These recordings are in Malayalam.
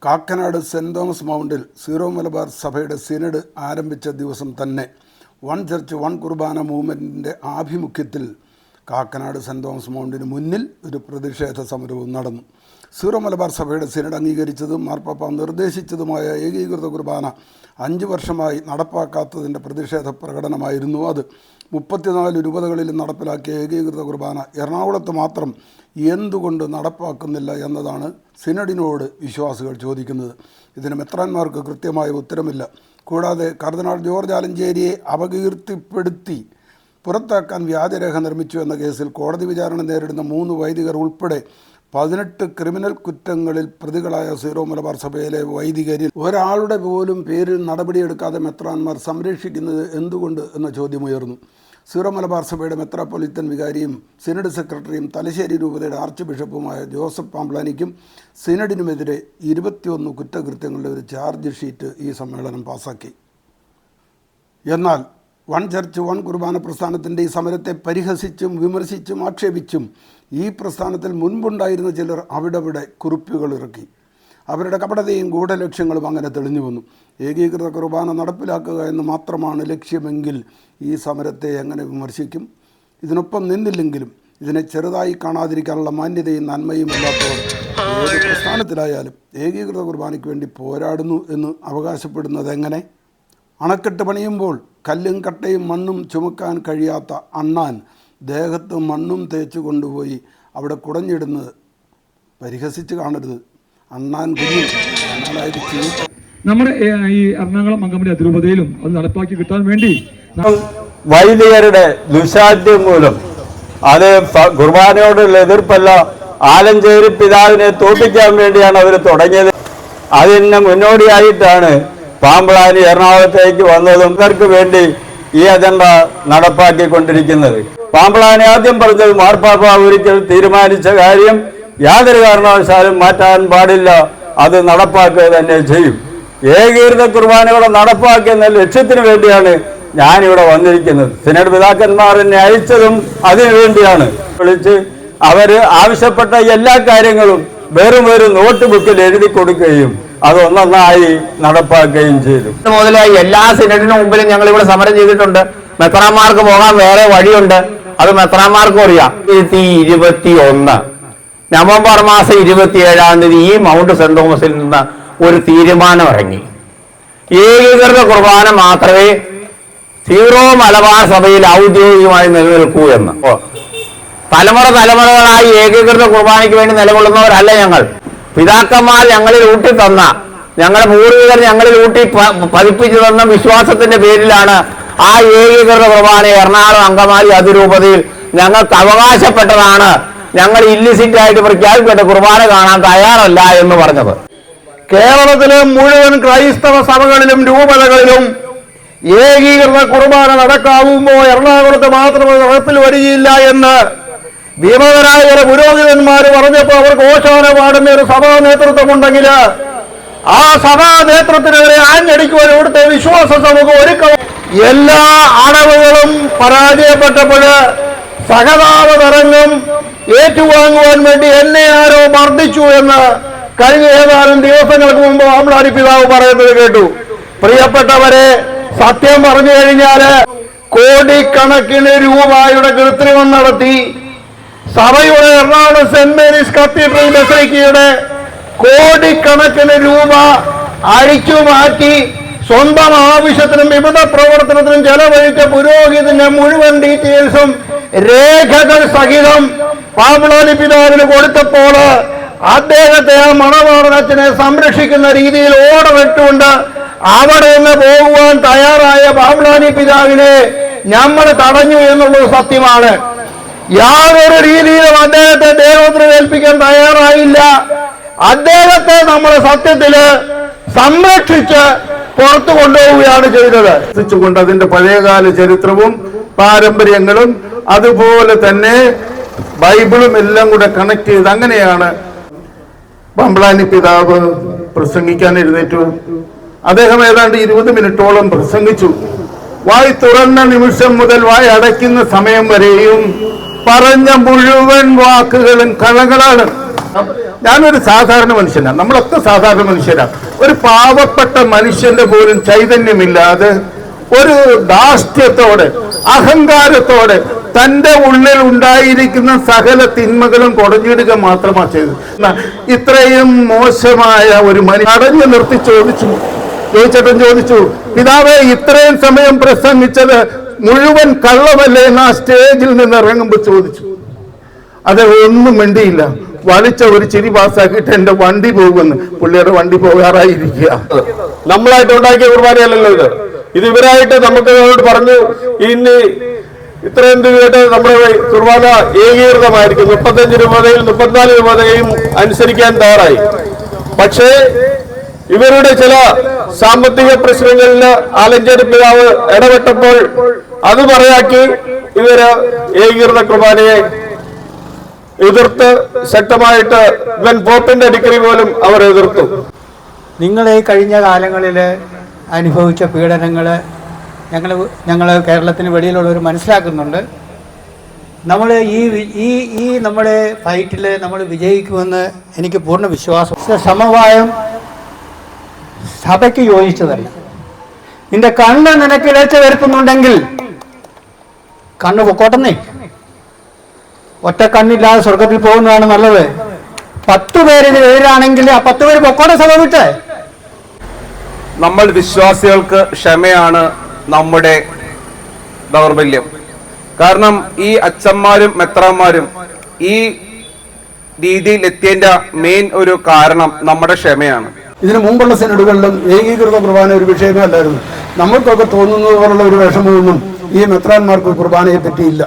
കാക്കനാട് സെൻറ് തോമസ് മൗണ്ടിൽ സീറോ മലബാർ സഭയുടെ സിനഡ് ആരംഭിച്ച ദിവസം തന്നെ വൺ ചർച്ച് വൺ കുർബാന മൂവ്മെൻറ്റിൻ്റെ ആഭിമുഖ്യത്തിൽ കാക്കനാട് സെൻറ് തോമസ് മൗണ്ടിന് മുന്നിൽ ഒരു പ്രതിഷേധ സമരവും നടന്നു. സീറോ മലബാർ സഭയുടെ സിനഡ് അംഗീകരിച്ചതും മാർപ്പാപ്പ നിർദ്ദേശിച്ചതുമായ ഏകീകൃത കുർബാന 5 വർഷമായി നടപ്പാക്കാത്തതിൻ്റെ പ്രതിഷേധ പ്രകടനമായിരുന്നു അത്. 34 രൂപതകളിലും നടപ്പിലാക്കിയ ഏകീകൃത കുർബാന എറണാകുളത്ത് മാത്രം എന്തുകൊണ്ട് നടപ്പാക്കുന്നില്ല എന്നതാണ് സിനഡിനോട് വിശ്വാസികൾ ചോദിക്കുന്നത്. ഇതിന് മെത്രാന്മാർക്ക് കൃത്യമായ ഉത്തരമില്ല. കൂടാതെ കർദിനാൾ ജോർജ് ആലഞ്ചേരിയെ അപകീർത്തിപ്പെടുത്തി പുറത്താക്കാൻ വ്യാജരേഖ നിർമ്മിച്ചു എന്ന കേസിൽ കോടതി വിചാരണ നേരിടുന്ന 3 വൈദികർ ഉൾപ്പെടെ 18 ക്രിമിനൽ കുറ്റങ്ങളിൽ പ്രതികളായ സീറോ മലബാർ സഭയിലെ വൈദികരിൽ ഒരാളുടെ പോലും പേരിൽ നടപടിയെടുക്കാതെ മെത്രാന്മാർ സംരക്ഷിക്കുന്നത് എന്തുകൊണ്ട് എന്ന ചോദ്യമുയർന്നു. സീറോ മലബാർ സഭയുടെ മെത്രാപ്പൊലിത്തൻ വികാരിയും സിനഡ് സെക്രട്ടറിയും തലശ്ശേരി രൂപതയുടെ ആർച്ച് ബിഷപ്പുമായ ജോസഫ് പാംബ്ലാനിക്കും സിനഡിനുമെതിരെ 21 കുറ്റകൃത്യങ്ങളുടെ ഒരു ചാർജ് ഷീറ്റ് ഈ സമ്മേളനം പാസാക്കി. എന്നാൽ വൺ ചർച്ച് വൺ കുർബാന പ്രസ്ഥാനത്തിൻ്റെ ഈ സമരത്തെ പരിഹസിച്ചും വിമർശിച്ചും ആക്ഷേപിച്ചും ഈ പ്രസ്ഥാനത്തിൽ മുൻപുണ്ടായിരുന്ന ചിലർ അവിടെ കുറിപ്പുകൾ ഇറക്കി. അവരുടെ കപടതയും ഗൂഢലക്ഷ്യങ്ങളും അങ്ങനെ തെളിഞ്ഞു വന്നു. ഏകീകൃത കുർബാന നടപ്പിലാക്കുക എന്ന് മാത്രമാണ് ലക്ഷ്യമെങ്കിൽ ഈ സമരത്തെ എങ്ങനെ വിമർശിക്കും? ഇതിനൊപ്പം നിന്നില്ലെങ്കിലും ഇതിനെ ചെറുതായി കാണാതിരിക്കാനുള്ള മാന്യതയും നന്മയും ഇല്ലാത്തവർ ഏത് പ്രസ്ഥാനത്തിലായാലും ഏകീകൃത കുർബാനയ്ക്ക് വേണ്ടി പോരാടുന്നു എന്ന് അവകാശപ്പെടുന്നത് എങ്ങനെ? അണക്കെട്ട് പണിയുമ്പോൾ കല്ലും കട്ടയും മണ്ണും ചുമക്കാൻ കഴിയാത്ത അണ്ണാൻ ദേഹത്ത് മണ്ണും തേച്ച് കൊണ്ടുപോയി അവിടെ കുടഞ്ഞിടുന്നത് പരിഹസിച്ച് കാണരുത്. അണ്ണാൻ കുഞ്ഞു നമ്മുടെ ഈ എറണാകുളം അങ്കമാലി അതിരൂപതയിലും അത് നടപ്പാക്കി കിട്ടാൻ വേണ്ടി വൈദികരുടെ ദുശാഠ്യം മൂലം അത് കുർബാനയോടുള്ള എതിർപ്പല്ല, ആലഞ്ചേരി പിതാവിനെ തോൽപ്പിക്കാൻ വേണ്ടിയാണ് അവർ തുടങ്ങിയത്. അതിന് മുന്നോടിയായിട്ടാണ് പാമ്പ്ലാനി എറണാകുളത്തേക്ക് വന്നതും ഇവർക്ക് വേണ്ടി ഈ അജണ്ട നടപ്പാക്കിക്കൊണ്ടിരിക്കുന്നത്. പാമ്പ്ലാനി ആദ്യം പറഞ്ഞത് മാർപ്പാപ്പ ഒരിക്കൽ തീരുമാനിച്ച കാര്യം യാതൊരു കാരണവശാലും മാറ്റാൻ പാടില്ല, അത് നടപ്പാക്കുക തന്നെ ചെയ്യും. ഏകീകൃത കുർബാനകളെ നടപ്പാക്കുന്ന ലക്ഷ്യത്തിന് വേണ്ടിയാണ് ഞാനിവിടെ വന്നിരിക്കുന്നത്. സിനഡ് പിതാക്കന്മാർ എന്നെ അയച്ചതും അതിനു വേണ്ടിയാണ്. വിളിച്ച് അവർ ആവശ്യപ്പെട്ട എല്ലാ കാര്യങ്ങളും വെറും നോട്ട് ബുക്കിൽ എഴുതി കൊടുക്കുകയും അതൊന്നായി നടപ്പാക്കുകയും ചെയ്തു. മുതലായി എല്ലാ സിനഡിനും മുമ്പിലും ഞങ്ങൾ ഇവിടെ സമരം ചെയ്തിട്ടുണ്ട്. മെത്രാന്മാർക്ക് പോകാൻ വേറെ വഴിയുണ്ട്, അത് മെത്രാന്മാർക്കും അറിയാം. 2021 നവംബർ മാസം 27-ാം തീയതി ഈ മൗണ്ട് സെന്റ് തോമസിൽ നിന്ന് ഒരു തീരുമാനം ഇറങ്ങി. ഏകീകൃത കുർബാന മാത്രമേ സീറോ മലബാർ സഭയിൽ ഔദ്യോഗികമായി നിലനിൽക്കൂ എന്ന്. തലമുറകളായി ഏകീകൃത കുർബാനയ്ക്ക് വേണ്ടി നിലകൊള്ളുന്നവരല്ല ഞങ്ങൾ. പിതാക്കന്മാർ ഞങ്ങളിൽ ഊട്ടി തന്ന, ഞങ്ങളുടെ പൂർവികർ ഞങ്ങളിൽ ഊട്ടി പതിപ്പിച്ചു തന്ന വിശ്വാസത്തിന്റെ പേരിലാണ് ആ ഏകീകൃത കുർബാന എറണാകുളം അങ്കമാലി അതിരൂപതയിൽ ഞങ്ങൾക്ക് അവകാശപ്പെട്ടതാണ്. ഞങ്ങൾ ഇല്ലിസിറ്റ് ആയിട്ട് പ്രഖ്യാപിക്കട്ടെ, കുർബാന കാണാൻ തയ്യാറല്ല എന്ന് പറഞ്ഞത്. കേരളത്തിലെ മുഴുവൻ ക്രൈസ്തവ സഭകളിലും രൂപതകളിലും ഏകീകൃത കുർബാന നടക്കാവുമ്പോൾ എറണാകുളത്ത് മാത്രം നടപ്പിൽ വരികയില്ല എന്ന് വിമതരായ ചില പുരോഹിതന്മാർ പറഞ്ഞപ്പോൾ അവർക്ക് ഓശാന പാടുന്ന ഒരു സഭാ നേതൃത്വമുണ്ടെങ്കിൽ ആ സഭാ നേതൃത്വത്തിനെതിരെ ആഞ്ഞടിക്കുവാൻ ഇവിടുത്തെ വിശ്വാസ സമൂഹം ഒരുക്കം. എല്ലാ അടവുകളും പരാജയപ്പെട്ടപ്പോൾ സഹതാപ തരംഗം ഏറ്റുവാങ്ങുവാൻ വേണ്ടി എന്നെ ആരോ മർദ്ദിച്ചു എന്ന് കഴിഞ്ഞ ഏതാനും ദിവസങ്ങൾക്ക് മുമ്പ് പാമ്പ്ലാനി പിതാവ് പറയുന്നത് കേട്ടു. പ്രിയപ്പെട്ടവരെ, സത്യം പറഞ്ഞു കഴിഞ്ഞാല് കോടിക്കണക്കിന് രൂപയുടെ കൃത്രിമം നടത്തി സഭയുടെ എറണാകുളം സെന്റ് മേരീസ് കത്തീഡ്രൽ ബസലിക്കയുടെ കോടിക്കണക്കിന് രൂപ അഴിച്ചു മാറ്റി സ്വന്തം ആവശ്യത്തിനും വിവിധ പ്രവർത്തനത്തിനും ചെലവഴിച്ച പുരോഹിതന്റെ മുഴുവൻ ഡീറ്റെയിൽസും രേഖകൾ സഹിതം പാമ്പ്ലാനി പിതാവിന് കൊടുത്തപ്പോൾ അദ്ദേഹത്തെ ആ മണവാളനച്ഛനെ സംരക്ഷിക്കുന്ന രീതിയിൽ ഓർഡർ ഇട്ടുകൊണ്ട് അവിടെ നിന്ന് പോകുവാൻ തയ്യാറായ പാമ്പ്ലാനി പിതാവിനെ നമ്മൾ തടഞ്ഞു എന്നുള്ളത് സത്യമാണ്. യാതൊരു രീതിയിലും അദ്ദേഹത്തെ ദൈവത്തിന് ഏൽപ്പിക്കാൻ തയ്യാറായില്ല. അദ്ദേഹത്തെ നമ്മൾ സത്യത്തില് സംരക്ഷിച്ച് പുറത്തു കൊണ്ടുപോവുകയാണ് ചെയ്തത്. അതിന്റെ പഴയകാല ചരിത്രവും പാരമ്പര്യങ്ങളും അതുപോലെ തന്നെ ബൈബിളും എല്ലാം കൂടെ കണക്ട് ചെയ്ത് അങ്ങനെയാണ് പാമ്പ്ലാനി പിതാവ് പ്രസംഗിക്കാൻ എഴുന്നേറ്റു. അദ്ദേഹം ഏതാണ്ട് 20 മിനിറ്റോളം പ്രസംഗിച്ചു. വായ് തുറന്ന നിമിഷം മുതൽ വായ് അടയ്ക്കുന്ന സമയം വരെയും പറഞ്ഞ മുഴുവൻ വാക്കുകളും കളകളാണ്. ഞാനൊരു സാധാരണ മനുഷ്യനാണ്, നമ്മളൊക്കെ സാധാരണ മനുഷ്യരാണ്. ഒരു പാവപ്പെട്ട മനുഷ്യന്റെ പോലും ചൈതന്യമില്ലാതെ ഒരു ധാർഷ്ട്യത്തോടെ അഹങ്കാരത്തോടെ തന്റെ ഉള്ളിൽ ഉണ്ടായിരിക്കുന്ന സകല തിന്മകളും കുടഞ്ഞിടുക മാത്രമാണ് ചെയ്തത്. ഇത്രയും മോശമായ ഒരു മനുഷ്യൻ അടഞ്ഞു നിർത്തി ചോദിച്ചേട്ടൻ ചോദിച്ചു, പിതാവേ ഇത്രയും സമയം പ്രസംഗിച്ചത് മുഴുവൻ കള്ളമല്ലേ എന്ന് ആ സ്റ്റേജിൽ നിന്ന് ഇറങ്ങുമ്പോൾ ചോദിച്ചു. അത് ഒന്നും വേണ്ടിയില്ല, വലിച്ച ഒരു ചിരി പാസ്സാക്കിയിട്ട് എന്റെ വണ്ടി പോകുമെന്ന്. പുള്ളിയുടെ വണ്ടി പോകാറായിരിക്കുക. നമ്മളായിട്ട് ഉണ്ടാക്കിയ കുർബാനയല്ലല്ലോ ഇത് ഇവരായിട്ട് നമുക്ക് പറഞ്ഞു ഇനി ഇത്രയും കേട്ട് നമ്മുടെ കുർബാന ഏകീകൃതമായിരിക്കും. 35 രൂപതയും 34 രൂപതയും അനുസരിക്കാൻ തയ്യാറായി. പക്ഷേ ഇവരുടെ ചില സാമ്പത്തിക പ്രശ്നങ്ങളിൽ ആലഞ്ചേരി പിതാവ് ഇടപെട്ടപ്പോൾ അത് പറയാക്കി ഇവര് ഏകീകൃത കുർബാനയെ എതിർത്ത് ശക്തമായിട്ട് ഇവൻ പോപ്പിന്റെ ഡിഗ്രി പോലും അവർ എതിർത്തു. നിങ്ങൾ ഈ കഴിഞ്ഞ കാലങ്ങളിൽ അനുഭവിച്ച പീഡനങ്ങൾ ഞങ്ങൾ കേരളത്തിന് വെളിയിലുള്ളവർ മനസ്സിലാക്കുന്നുണ്ട്. നമ്മൾ ഈ നമ്മുടെ ഫൈറ്റിൽ നമ്മൾ വിജയിക്കുമെന്ന് എനിക്ക് പൂർണ്ണ വിശ്വാസം. സമവായം സഭയ്ക്ക് യോജിച്ചതല്ല. നിന്റെ കണ്ണ് നിനക്ക് ഇടച്ച വരുത്തുന്നുണ്ടെങ്കിൽ കണ്ണ് പൊക്കോട്ടെന്നേ. ഒറ്റ കണ്ണില്ലാതെ സ്വർഗത്തിൽ പോകുന്നതാണ് നല്ലത്. 10 പേര് ഇതിനെതിരാണെങ്കിൽ ആ 10 പേര് പൊക്കോട്ടെ സഭ വിട്ട്. നമ്മൾ വിശ്വാസികൾക്ക് ക്ഷമയാണ് നമ്മുടെ ദൗർബല്യം. കാരണം ഈ അച്ഛന്മാരും മെത്രാന്മാരും ഈ രീതിയിൽ എത്തിയതിന്റെ മെയിൻ ഒരു കാരണം നമ്മുടെ ക്ഷമയാണ്. ഇതിനു മുമ്പുള്ള സിനഡുകളിലും ഏകീകൃത കുർബാന ഒരു വിഷയമേ അല്ലായിരുന്നു. നമ്മൾക്കൊക്കെ തോന്നുന്നത് പോലുള്ള ഒരു വിഷമമൊന്നും ഈ മെത്രാന്മാർക്ക് കുർബാനയെ പറ്റിയില്ല.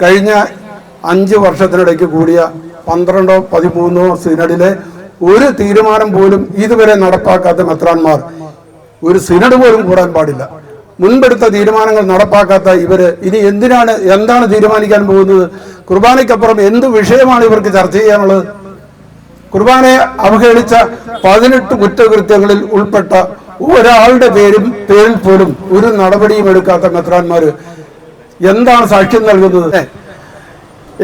കഴിഞ്ഞ 5 വർഷത്തിനിടയ്ക്ക് കൂടിയ 12ഓ 13ഓ സിനഡിലെ ഒരു തീരുമാനം പോലും ഇതുവരെ നടപ്പാക്കാത്ത മെത്രാന്മാർ ഒരു സിനഡ് പോലും കൂടാൻ പാടില്ല. മുൻപെടുത്ത തീരുമാനങ്ങൾ നടപ്പാക്കാത്ത ഇവര് ഇനി എന്താണ് തീരുമാനിക്കാൻ പോകുന്നത്? കുർബാനയ്ക്കപ്പുറം എന്ത് വിഷയമാണ് ഇവർക്ക് ചർച്ച ചെയ്യാനുള്ളത്? കുർബാനയെ അവഹേളിച്ച 18 കുറ്റകൃത്യങ്ങളിൽ ഉൾപ്പെട്ട ഒരാളുടെ പേരിൽ പോലും ഒരു നടപടിയും എടുക്കാത്ത മെത്രാന്മാര് എന്താണ് സാക്ഷ്യം നൽകുന്നത്?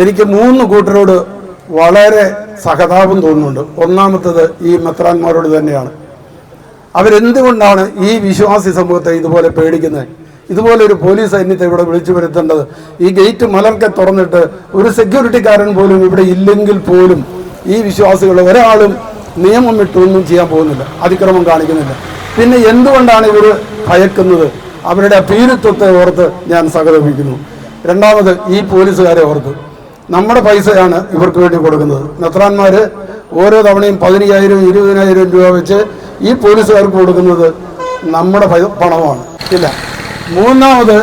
എനിക്ക് 3 കൂട്ടരോട് വളരെ സഹതാപം തോന്നുന്നുണ്ട്. ഒന്നാമത്തത് ഈ മെത്രാന്മാരോട് തന്നെയാണ്. അവരെന്തുകൊണ്ടാണ് ഈ വിശ്വാസി സമൂഹത്തെ ഇതുപോലെ പേടിക്കുന്നത്? ഇതുപോലെ ഒരു പോലീസ് സൈന്യത്തെ ഇവിടെ വിളിച്ചു വരുത്തേണ്ടത്. ഈ ഗേറ്റ് മലർക്കെ തുറന്നിട്ട് ഒരു സെക്യൂരിറ്റിക്കാരൻ പോലും ഇവിടെ ഇല്ലെങ്കിൽ പോലും ഈ വിശ്വാസികൾ ഒരാളും നിയമം വിട്ടൊന്നും ചെയ്യാൻ പോകുന്നില്ല, അതിക്രമം കാണിക്കുന്നില്ല. പിന്നെ എന്തുകൊണ്ടാണ് ഇവർ ഭയക്കുന്നത്? അവരുടെ ഭീരുത്വത്തെ ഓർത്ത് ഞാൻ സഹതപിക്കുന്നു. രണ്ടാമത് ഈ പോലീസുകാരെ ഓർത്ത്. നമ്മുടെ പൈസയാണ് ഇവർക്ക് വേണ്ടി കൊടുക്കുന്നത്. മെത്രാന്മാര് ഓരോ തവണയും 15,000 20,000 രൂപ വെച്ച് ഈ പോലീസുകാർക്ക് കൊടുക്കുന്നത് നമ്മുടെ പണമാണ്. ഇല്ല. മൂന്നാമത്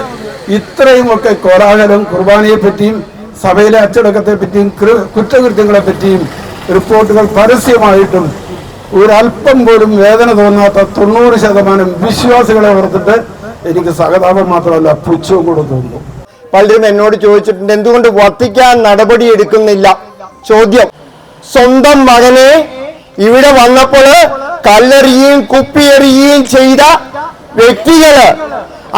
ഇത്രയുമൊക്കെ കോലാഹലം കുർബാനയെ പറ്റിയും സഭയിലെ അച്ചടക്കത്തെ പറ്റിയും കുറ്റകൃത്യങ്ങളെ പറ്റിയും റിപ്പോർട്ടുകൾ പരസ്യമായിട്ടും ഒരല്പം പോലും വേദന തോന്നാത്ത 90% വിശ്വാസികളെ ഓർത്തിട്ട് എനിക്ക് സഹതാപം മാത്രമല്ല പുച്ഛവും കൂടെ തോന്നുന്നു. പലരും എന്നോട് ചോദിച്ചിട്ടുണ്ട്, എന്തുകൊണ്ട് വത്തിക്കാൻ നടപടി എടുക്കുന്നില്ല? ചോദ്യം, സ്വന്തം മകനെ ഇവിടെ വന്നപ്പോൾ കല്ലെറിയുകയും കുപ്പിയെറിയുകയും ചെയ്ത വ്യക്തികള്,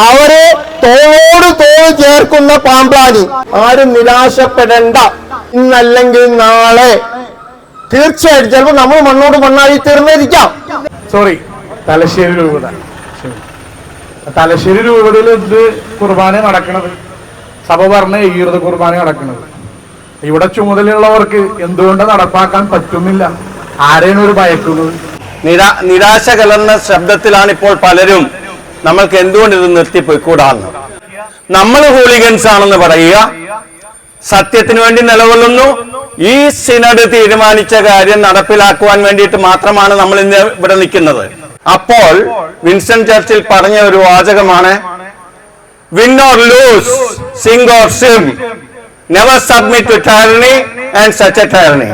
അവരെ തോളോട് തോൾ ചേർക്കുന്ന പാമ്പ്ലാനി. ആരും നിരാശപ്പെടേണ്ട. ഇന്നല്ലെങ്കിൽ നാളെ തീർച്ചയായിട്ടും ചിലപ്പോൾ നമ്മൾ മണ്ണോട് മണ്ണായി തീർന്നിരിക്കാം. തലശ്ശേരി രൂപതയിൽ ഇത് കുർബാന നടക്കുന്നത്, സഭ പറഞ്ഞ ഏകീകൃത കുർബാന നടക്കുന്നത്. ഇവിടെ ചുമതലയുള്ളവർക്ക് എന്തുകൊണ്ട് നടപ്പാക്കാൻ പറ്റുന്നില്ല? ആരെയാണ് ഒരു ഭയക്കുന്നത്? നിരാശ കലർന്ന ശബ്ദത്തിലാണ് ഇപ്പോൾ പലരും നമ്മൾക്ക് എന്തുകൊണ്ട് ഇത് നിർത്തിപ്പോയിക്കൂടാന്ന്. നമ്മൾ ഹൂളിഗൻസ് ആണെന്ന് പറയുക, സത്യത്തിന് വേണ്ടി നിലകൊള്ളുന്നു. ഈ സിനഡ് തീരുമാനിച്ച കാര്യം നടപ്പിലാക്കുവാൻ വേണ്ടിയിട്ട് മാത്രമാണ് നമ്മൾ ഇന്ന് ഇവിടെ നിൽക്കുന്നത്. അപ്പോൾ വിൻസ്റ്റൺ ചർച്ചിൽ പറഞ്ഞ ഒരു വാചകമാണ്, win or lose, sing or swim, never submit to tyranny and such a tyranny.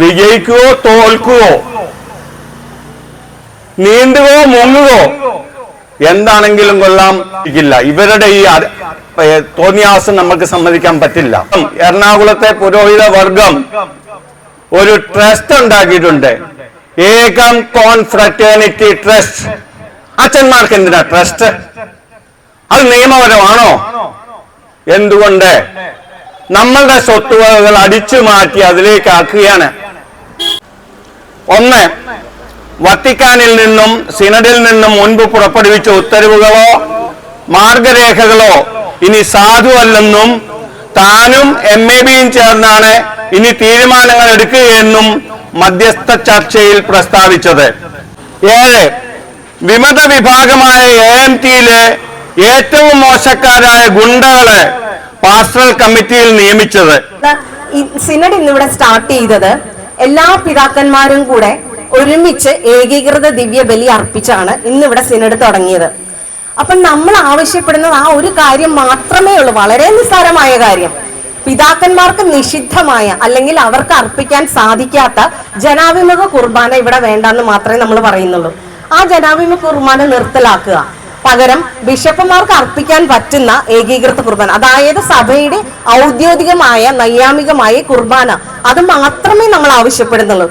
വിജയിക്കുകയോ തോൽക്കുകയോ നീന്തുകയോ മുങ്ങുകയോ എന്താണെങ്കിലും കൊള്ളാം ഇല്ല. ഇവരുടെ ഈ തോന്നിയാസം നമുക്ക് സമ്മതിക്കാൻ പറ്റില്ല. എറണാകുളത്തെ പുരോഹിത വർഗം ഒരു ട്രസ്റ്റ് ഉണ്ടാക്കിയിട്ടുണ്ട്, ഏകം കോൺഫ്രറ്റേണിറ്റി ട്രസ്റ്റ്. അച്ഛന്മാർക്ക് എന്തിനാ ട്രസ്റ്റ്? അത് നിയമപരമാണോ? എന്തുകൊണ്ട്? നമ്മളുടെ സ്വത്തുവകകൾ അടിച്ചു മാറ്റി അതിലേക്ക് ആക്കുകയാണ്. ഒന്ന്, വത്തിക്കാനിൽ നിന്നും സിനഡിൽ നിന്നും മുൻപ് പുറപ്പെടുവിച്ച ഉത്തരവുകളോ മാർഗരേഖകളോ ഇനി സാധുവല്ലെന്നും താനും MABയും ചേർന്നാണ് ഇനി തീരുമാനങ്ങൾ എടുക്കുകയെന്നും മധ്യസ്ഥ ചർച്ചയിൽ പ്രസ്താവിച്ചത്. 7, വിമത വിഭാഗമായ AMTയിലെ ഏറ്റവും മോശക്കാരായ ഗുണ്ടകളെ പാസ്റ്ററൽ കമ്മിറ്റിയിൽ നിയമിച്ചത്. സിനഡ് ഇന്നിവിടെ സ്റ്റാർട്ട് ചെയ്തത് എല്ലാ പിതാക്കന്മാരും കൂടെ ഒരുമിച്ച് ഏകീകൃത ദിവ്യ ബലി അർപ്പിച്ചാണ് ഇന്നിവിടെ സിനഡ് തുടങ്ങിയത്. അപ്പം നമ്മൾ ആവശ്യപ്പെടുന്നത് ആ ഒരു കാര്യം മാത്രമേ ഉള്ളൂ, വളരെ നിസ്സാരമായ കാര്യം. പിതാക്കന്മാർക്ക് നിഷിദ്ധമായ അല്ലെങ്കിൽ അവർക്ക് അർപ്പിക്കാൻ സാധിക്കാത്ത ജനാഭിമുഖ കുർബാന ഇവിടെ വേണ്ടെന്ന് മാത്രമേ നമ്മൾ പറയുന്നുള്ളൂ. ആ ജനാഭിമുഖ കുർബാന നിർത്തലാക്കുക. പകരം ബിഷപ്പുമാർക്ക് അർപ്പിക്കാൻ പറ്റുന്ന ഏകീകൃത കുർബാന, അതായത് സഭയുടെ ഔദ്യോഗികമായ നൈയാമികമായ കുർബാന, അത് മാത്രമേ നമ്മൾ ആവശ്യപ്പെടുന്നുള്ളൂ.